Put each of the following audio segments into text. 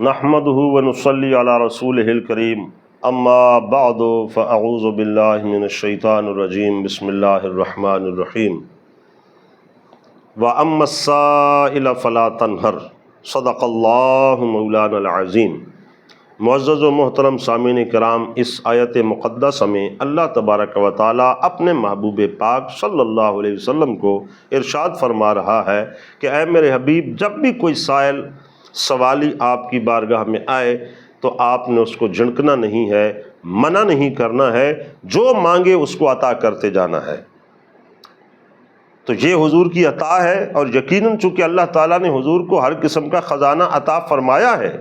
نحمده ونصلی علی رسولہ الکریم اما بعد فاعوذ باللہ من الشیطان الرجیم بسم اللہ الرحمن الرحیم وَأَمَّا السَّائِلَ فَلَا تَنْهَرْ صدق اللہ مولانا العظیم۔ معزز و محترم سامعین کرام، اس آیت مقدسہ میں اللہ تبارک و تعالیٰ اپنے محبوب پاک صلی اللہ علیہ وسلم کو ارشاد فرما رہا ہے کہ اے میرے حبیب، جب بھی کوئی سائل سوالی آپ کی بارگاہ میں آئے تو آپ نے اس کو جھنکنا نہیں ہے، منع نہیں کرنا ہے، جو مانگے اس کو عطا کرتے جانا ہے۔ تو یہ حضور کی عطا ہے، اور یقیناً چونکہ اللہ تعالیٰ نے حضور کو ہر قسم کا خزانہ عطا فرمایا ہے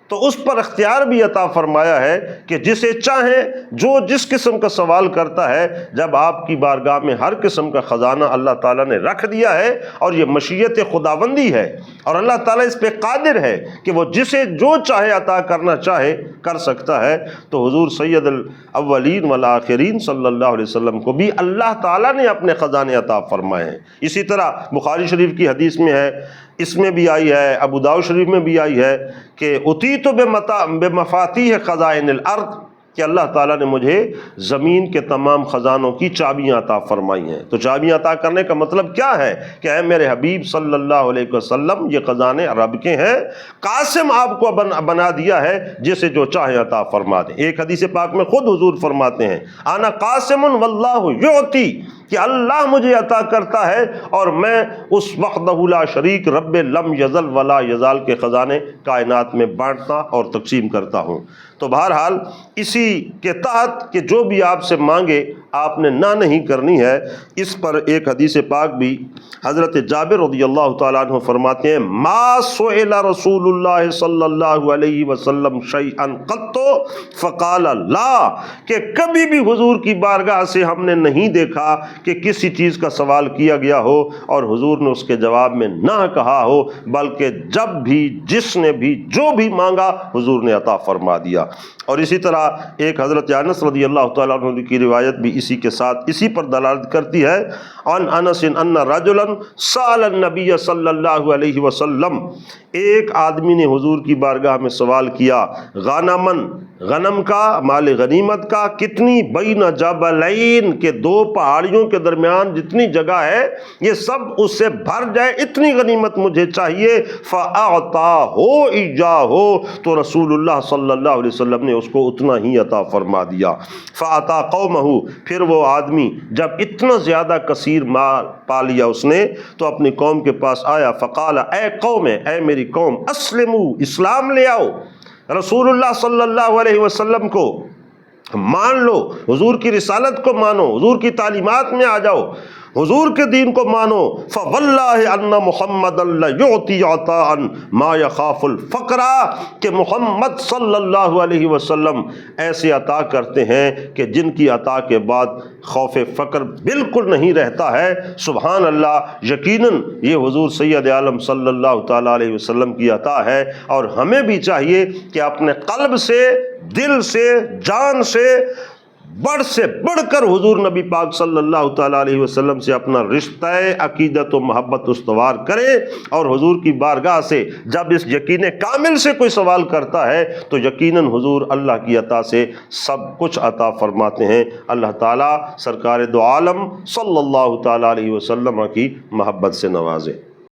تو اس پر اختیار بھی عطا فرمایا ہے کہ جسے چاہیں جو جس قسم کا سوال کرتا ہے، جب آپ کی بارگاہ میں ہر قسم کا خزانہ اللہ تعالیٰ نے رکھ دیا ہے، اور یہ مشیت خداوندی ہے اور اللہ تعالیٰ اس پہ قادر ہے کہ وہ جسے جو چاہے عطا کرنا چاہے کر سکتا ہے، تو حضور سید الاولین والآخرین صلی اللہ علیہ وسلم کو بھی اللہ تعالیٰ نے اپنے خزانے عطا فرمائے ہیں۔ اسی طرح بخاری شریف کی حدیث میں ہے، اس میں بھی آئی ہے، ابو داؤد شریف میں بھی آئی ہے کہ اتیت بمفاتیح خزائن الارض، کہ اللہ تعالیٰ نے مجھے زمین کے تمام خزانوں کی چابیاں عطا فرمائی ہیں۔ تو چابیاں عطا کرنے کا مطلب کیا ہے کہ اے میرے حبیب صلی اللہ علیہ وسلم، یہ خزانے رب کے ہیں، قاسم آپ کو بنا دیا ہے، جسے جو چاہے عطا فرما دیں۔ ایک حدیث پاک میں خود حضور فرماتے ہیں، انا قاسم واللہ یعطی، کہ اللہ مجھے عطا کرتا ہے اور میں اس وحدہ لا شریک رب لم یزل ولا یزال کے خزانے کائنات میں بانٹتا اور تقسیم کرتا ہوں۔ تو بہرحال اسی کے تحت کہ جو بھی آپ سے مانگے آپ نے نہ نہیں کرنی ہے، اس پر ایک حدیث پاک بھی حضرت جابر رضی اللہ تعالیٰ عنہ فرماتے ہیں، ما سئل رسول اللہ صلی اللہ علیہ وسلم شیئا قط فقال لا، کہ کبھی بھی حضور کی بارگاہ سے ہم نے نہیں دیکھا کہ کسی چیز کا سوال کیا گیا ہو اور حضور نے اس کے جواب میں نہ کہا ہو، بلکہ جب بھی جس نے بھی جو بھی مانگا حضور نے عطا فرما دیا۔ اور اسی طرح ایک حضرت انس رضی اللہ تعالیٰ عنہ کی روایت بھی اسی کے ساتھ اسی پر دلالت کرتی ہے، عن انس ان رجلا سأل النبی صلی اللہ علیہ وسلم، ایک آدمی نے حضور کی بارگاہ میں سوال کیا، غنمن، غنم کا، مال غنیمت کا، کتنی، بین جبلین، کے دو پہاڑیوں کے درمیان جتنی جگہ ہے یہ سب اس سے بھر جائے، اتنی غنیمت مجھے چاہیے، فَأَعْطَاهُ إِيَّاهُ، تو رسول اللہ صلی اللہ علیہ وسلم نے اس کو اتنا ہی عطا فرما دیا۔ فَأَتَى قَوْمَهُ، پھر وہ آدمی جب اتنا زیادہ کثیر مال پا لیا اس نے تو اپنی قوم کے پاس آیا، فقال، اے قوم، اے میری قوم، اسلموا، اسلام لے آؤ، رسول اللہ صلی اللہ علیہ وسلم کو مان لو، حضور کی رسالت کو مانو، حضور کی تعلیمات میں آ جاؤ، حضور کے دین کو مانو، فواللہ ان محمد یعطی عطاء ما یخاف الفقر، کہ محمد صلی اللہ علیہ وسلم ایسے عطا کرتے ہیں کہ جن کی عطا کے بعد خوف فقر بالکل نہیں رہتا ہے۔ سبحان اللہ، یقیناً یہ حضور سید عالم صلی اللہ تعالیٰ علیہ وسلم کی عطا ہے، اور ہمیں بھی چاہیے کہ اپنے قلب سے، دل سے، جان سے بڑھ کر حضور نبی پاک صلی اللہ تعالیٰ علیہ وسلم سے اپنا رشتہ عقیدت و محبت استوار کرے، اور حضور کی بارگاہ سے جب اس یقین کامل سے کوئی سوال کرتا ہے تو یقیناً حضور اللہ کی عطا سے سب کچھ عطا فرماتے ہیں۔ اللہ تعالیٰ سرکار دو عالم صلی اللہ تعالیٰ علیہ وسلم کی محبت سے نوازے۔